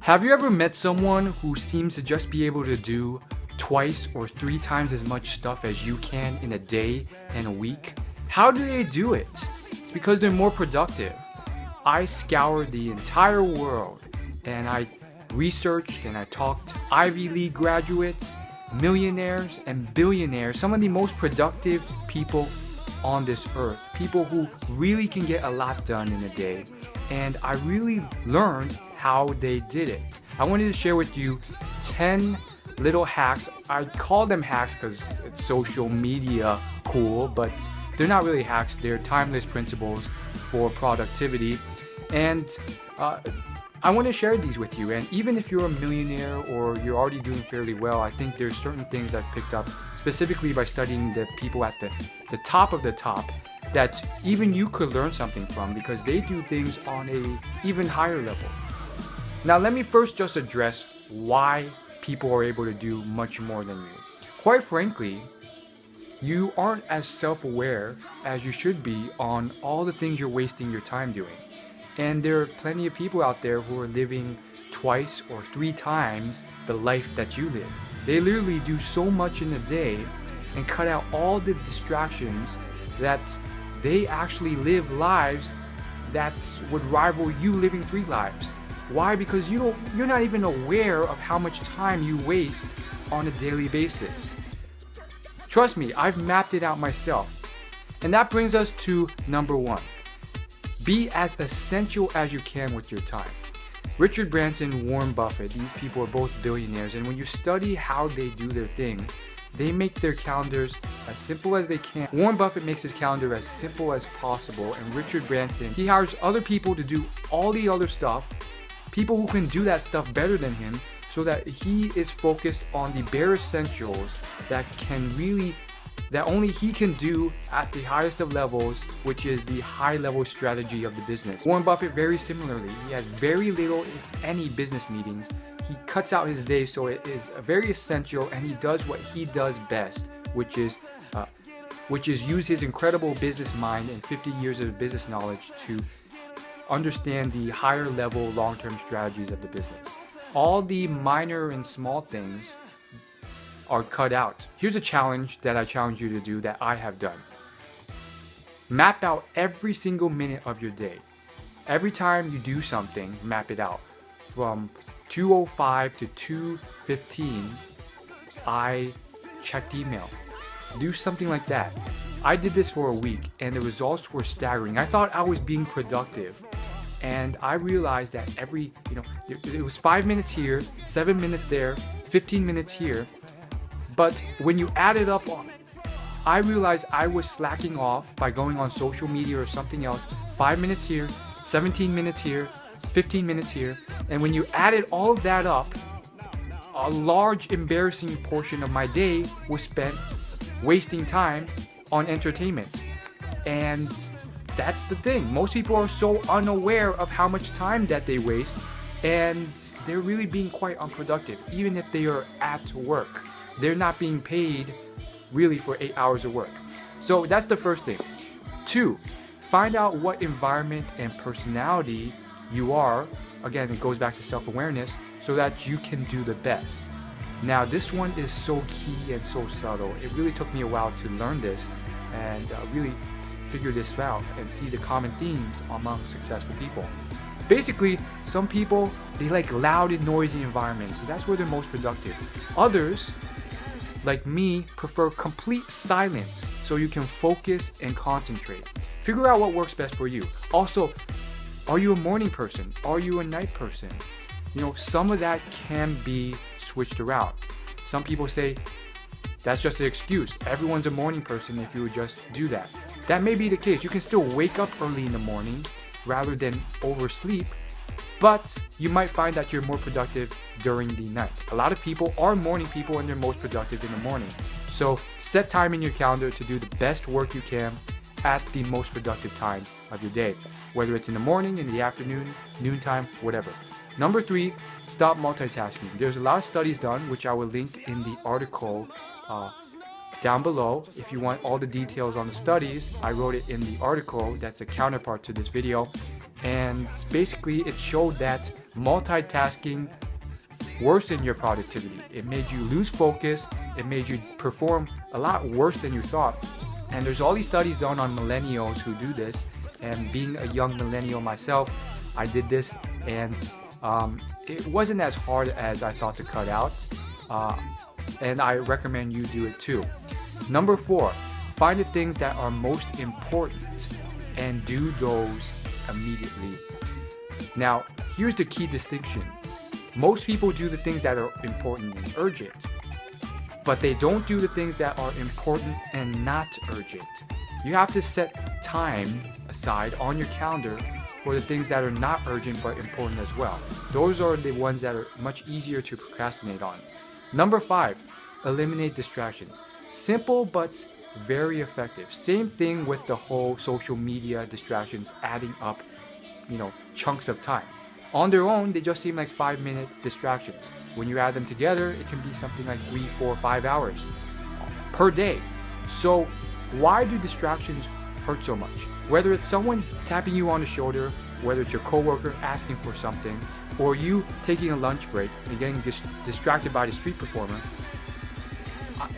Have you ever met someone who seems to just be able to do twice or 3 times as much stuff as you can in a day and a week? How do they do it? It's because they're more productive. I scoured the entire world and I researched and I talked to Ivy League graduates, millionaires and billionaires, some of the most productive people on this earth, people who really can get a lot done in a day. And I really learned how they did it. I wanted to share with you 10 little hacks. I call them hacks because it's social media cool, but they're not really hacks. They're timeless principles for productivity. And I want to share these with you. And even if you're a millionaire or you're already doing fairly well, I think there's certain things I've picked up specifically by studying the people at the top of the top that even you could learn something from, because they do things on a even higher level. Now let me first just address why people are able to do much more than you. Quite frankly, you aren't as self-aware as you should be on all the things you're wasting your time doing. And there are plenty of people out there who are living twice or 3 times the life that you live. They literally do so much in a day and cut out all the distractions that they actually live lives that would rival you living 3 lives. Why? Because you're not even aware of how much time you waste on a daily basis. Trust me, I've mapped it out myself. And that brings us to number 1. Be as essential as you can with your time. Richard Branson, Warren Buffett, these people are both billionaires, and when you study how they do their thing, they make their calendars as simple as they can. Warren Buffett makes his calendar as simple as possible, and Richard Branson, he hires other people to do all the other stuff, people who can do that stuff better than him, so that he is focused on the bare essentials that only he can do at the highest of levels, which is the high level strategy of the business. Warren Buffett, very similarly, he has very little, if any, business meetings. He cuts out his day, so it is very essential, and he does what he does best, which is use his incredible business mind and 50 years of business knowledge to understand the higher level long-term strategies of the business. All the minor and small things are cut out. Here's a challenge that I challenge you to do that I have done. Map out every single minute of your day. Every time you do something, map it out. From 2:05 to 2:15, I checked email. Do something like that. I did this for a week and the results were staggering. I thought I was being productive, and I realized that it was 5 minutes here, 7 minutes there, 15 minutes here. But when you add it up, I realized I was slacking off by going on social media or something else. 5 minutes here, 17 minutes here, 15 minutes here. And when you added all of that up, a large embarrassing portion of my day was spent wasting time on entertainment. And that's the thing. Most people are so unaware of how much time that they waste, and they're really being quite unproductive. Even if they are at work, they're not being paid really for 8 hours of work. So that's the first thing. 2, find out what environment and personality you are. Again, it goes back to self-awareness, so that you can do the best. Now, this one is so key and so subtle. It really took me a while to learn this and really figure this out and see the common themes among successful people. Basically, some people, they like loud and noisy environments, so that's where they're most productive. Others, like me, prefer complete silence so you can focus and concentrate. Figure out what works best for you. Also, are you a morning person? Are you a night person? Some of that can be switched around. Some people say that's just an excuse. Everyone's a morning person if you would just do that. That may be the case. You can still wake up early in the morning rather than oversleep, but you might find that you're more productive during the night. A lot of people are morning people and they're most productive in the morning. So set time in your calendar to do the best work you can at the most productive time of your day, whether it's in the morning, in the afternoon, noontime, whatever. Number 3, stop multitasking. There's a lot of studies done, which I will link in the article down below. If you want all the details on the studies, I wrote it in the article that's a counterpart to this video. And basically it showed that multitasking worsen your productivity. It made you lose focus. It made you perform a lot worse than you thought. And there's all these studies done on millennials who do this. And being a young millennial myself, I did this, and it wasn't as hard as I thought to cut out. And I recommend you do it too. Number 4, find the things that are most important and do those immediately. Now, here's the key distinction. Most people do the things that are important and urgent, but they don't do the things that are important and not urgent. You have to set time aside on your calendar for the things that are not urgent but important as well. Those are the ones that are much easier to procrastinate on. Number 5, eliminate distractions. Simple but very effective. Same thing with the whole social media distractions adding up, chunks of time. On their own, they just seem like 5-minute distractions. When you add them together, it can be something like 3, 4, 5 hours per day. So why do distractions hurt so much? Whether it's someone tapping you on the shoulder, whether it's your coworker asking for something, or you taking a lunch break and getting distracted by the street performer,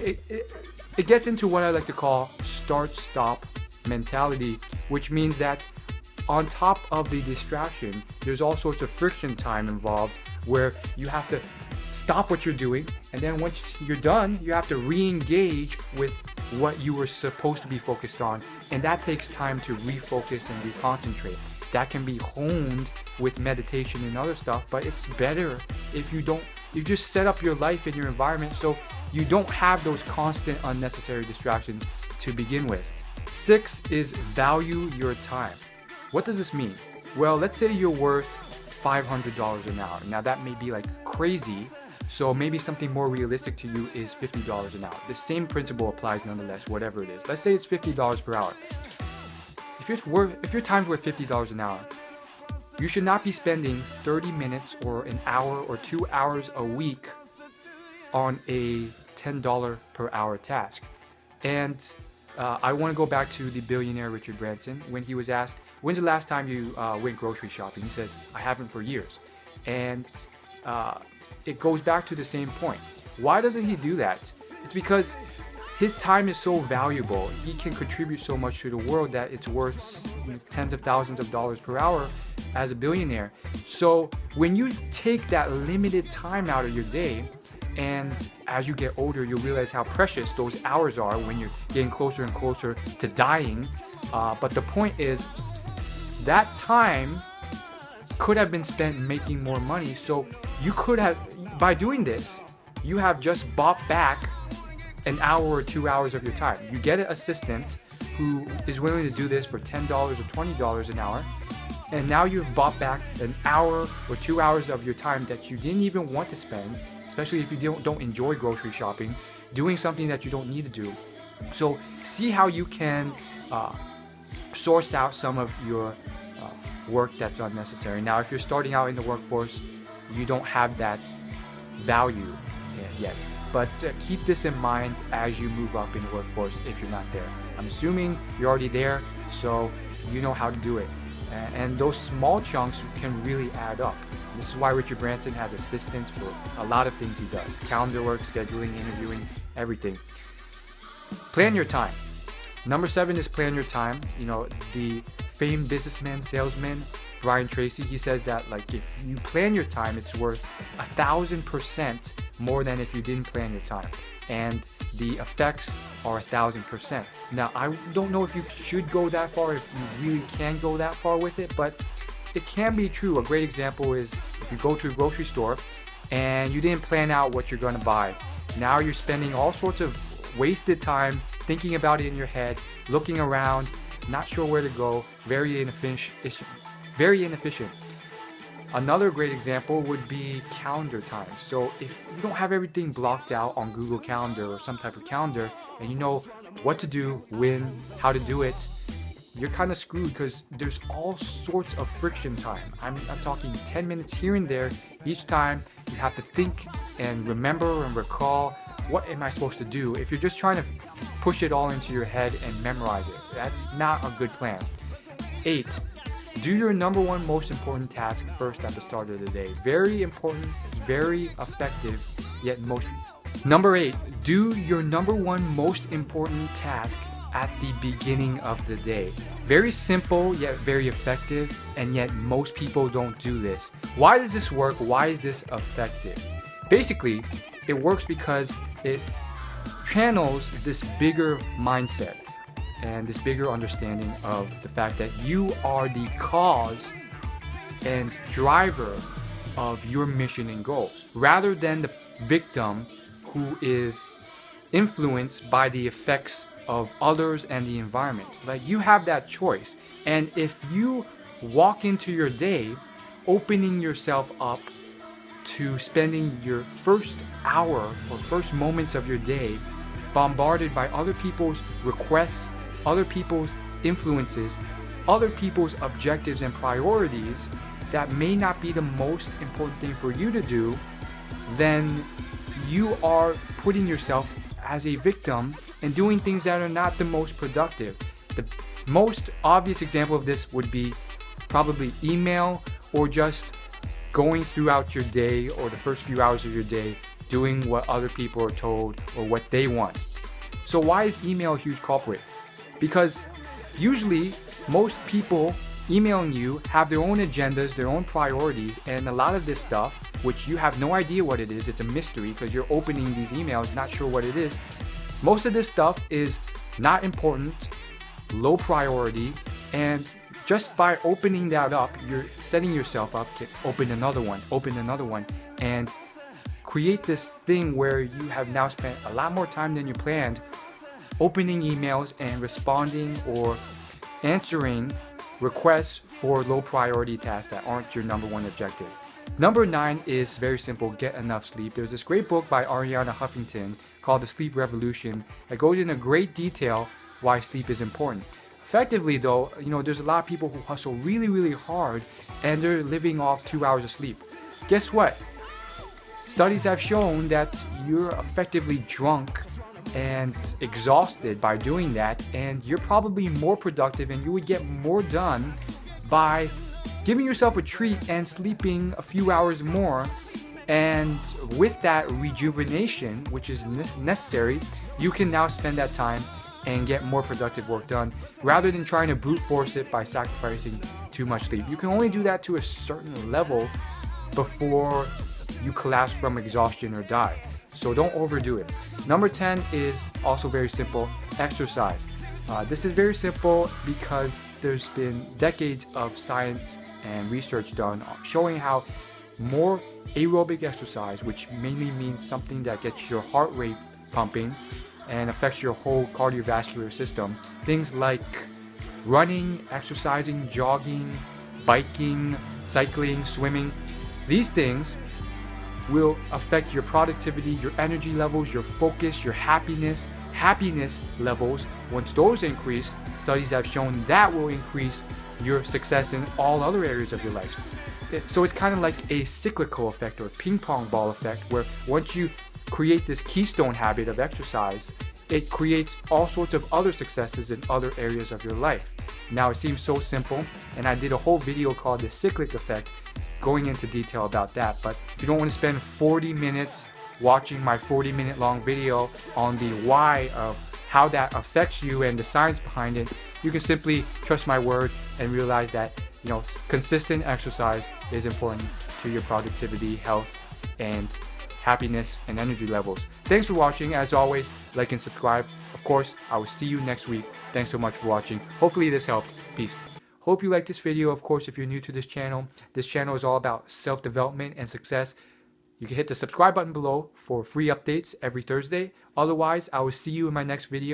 it gets into what I like to call start-stop mentality, which means that on top of the distraction, there's all sorts of friction time involved where you have to stop what you're doing, and then once you're done, you have to re-engage with what you were supposed to be focused on, and that takes time to refocus and reconcentrate. That can be honed with meditation and other stuff, but it's better if you just set up your life and your environment so you don't have those constant unnecessary distractions to begin with. 6 is value your time. What does this mean? Well, let's say you're worth $500 an hour. Now that may be like crazy, so maybe something more realistic to you is $50 an hour. The same principle applies nonetheless, whatever it is. Let's say it's $50 per hour. If your time's worth $50 an hour, you should not be spending 30 minutes or an hour or 2 hours a week on a $10 per hour task. And I want to go back to the billionaire Richard Branson. When he was asked, when's the last time you went grocery shopping? He says, I haven't for years. And it goes back to the same point. Why doesn't he do that? It's because his time is so valuable. He can contribute so much to the world that it's worth tens of thousands of dollars per hour as a billionaire. So when you take that limited time out of your day, and as you get older, you realize how precious those hours are when you're getting closer and closer to dying. But the point is, that time could have been spent making more money. So you could have, by doing this, you have just bought back an hour or 2 hours of your time. You get an assistant who is willing to do this for $10 or $20 an hour. And now you've bought back an hour or 2 hours of your time that you didn't even want to spend, especially if you don't enjoy grocery shopping, doing something that you don't need to do. So see how you can source out some of your work that's unnecessary. Now, if you're starting out in the workforce, you don't have that value yet. But keep this in mind as you move up in the workforce if you're not there. I'm assuming you're already there, so you know how to do it. And those small chunks can really add up. This is why Richard Branson has assistants for a lot of things he does. Calendar work, scheduling, interviewing, everything. Plan your time. Number 7 is plan your time. The famed businessman, salesman, Brian Tracy, he says that if you plan your time, it's worth 1,000% more than if you didn't plan your time. And the effects are 1,000%. Now, I don't know if you should go that far, if you really can go that far with it, but it can be true. A great example is if you go to a grocery store and you didn't plan out what you're going to buy. Now you're spending all sorts of wasted time thinking about it in your head, looking around, not sure where to go, very inefficient. Another great example would be calendar time. So if you don't have everything blocked out on Google Calendar or some type of calendar, and you know what to do, when, how to do it, you're kind of screwed because there's all sorts of friction time. I'm talking 10 minutes here and there. Each time you have to think and remember and recall, what am I supposed to do? If you're just trying to push it all into your head and memorize it, that's not a good plan. 8, Do your number one most important task first at the start of the day. Very important, very effective, yet most. Number 8, do your number one most important task at the beginning of the day. Very simple, yet very effective, and yet most people don't do this. Why does this work? Why is this effective? Basically, it works because it channels this bigger mindset and this bigger understanding of the fact that you are the cause and driver of your mission and goals, rather than the victim who is influenced by the effects of others and the environment. Like, you have that choice. And if you walk into your day opening yourself up to spending your first hour or first moments of your day bombarded by other people's requests, other people's influences, other people's objectives and priorities that may not be the most important thing for you to do, then you are putting yourself as a victim and doing things that are not the most productive. The most obvious example of this would be probably email, or just going throughout your day or the first few hours of your day doing what other people are told or what they want. So why is email a huge culprit? Because usually most people emailing you have their own agendas, their own priorities, and a lot of this stuff, which you have no idea what it is, it's a mystery because you're opening these emails not sure what it is. Most of this stuff is not important, low priority, and just by opening that up, you're setting yourself up to open another one, and create this thing where you have now spent a lot more time than you planned opening emails and responding or answering requests for low priority tasks that aren't your number one objective. Number 9 is very simple: get enough sleep. There's this great book by Arianna Huffington called The Sleep Revolution that goes into great detail why sleep is important. Effectively though, there's a lot of people who hustle really, really hard and they're living off 2 hours of sleep. Guess what? Studies have shown that you're effectively drunk and exhausted by doing that, and you're probably more productive and you would get more done by giving yourself a treat and sleeping a few hours more. And with that rejuvenation, which is necessary, you can now spend that time and get more productive work done rather than trying to brute force it by sacrificing too much sleep. You can only do that to a certain level before you collapse from exhaustion or die. So don't overdo it. Number 10 is also very simple: exercise. This is very simple because there's been decades of science and research done showing how more aerobic exercise, which mainly means something that gets your heart rate pumping and affects your whole cardiovascular system, things like running, exercising, jogging, biking, cycling, swimming, these things will affect your productivity, your energy levels, your focus, your happiness levels. Once those increase, studies have shown that will increase your success in all other areas of your life. So it's kind of like a cyclical effect or ping pong ball effect, where once you create this keystone habit of exercise, it creates all sorts of other successes in other areas of your life. Now, it seems so simple, and I did a whole video called the cyclic effect going into detail about that. But if you don't want to spend 40 minutes watching my 40-minute long video on the why of how that affects you and the science behind it, you can simply trust my word and realize that consistent exercise is important to your productivity, health, and happiness and energy levels. Thanks for watching. As always, like and subscribe. Of course, I will see you next week. Thanks so much for watching. Hopefully this helped. Peace. Hope you liked this video. Of course, if you're new to this channel is all about self-development and success. You can hit the subscribe button below for free updates every Thursday. Otherwise, I will see you in my next video.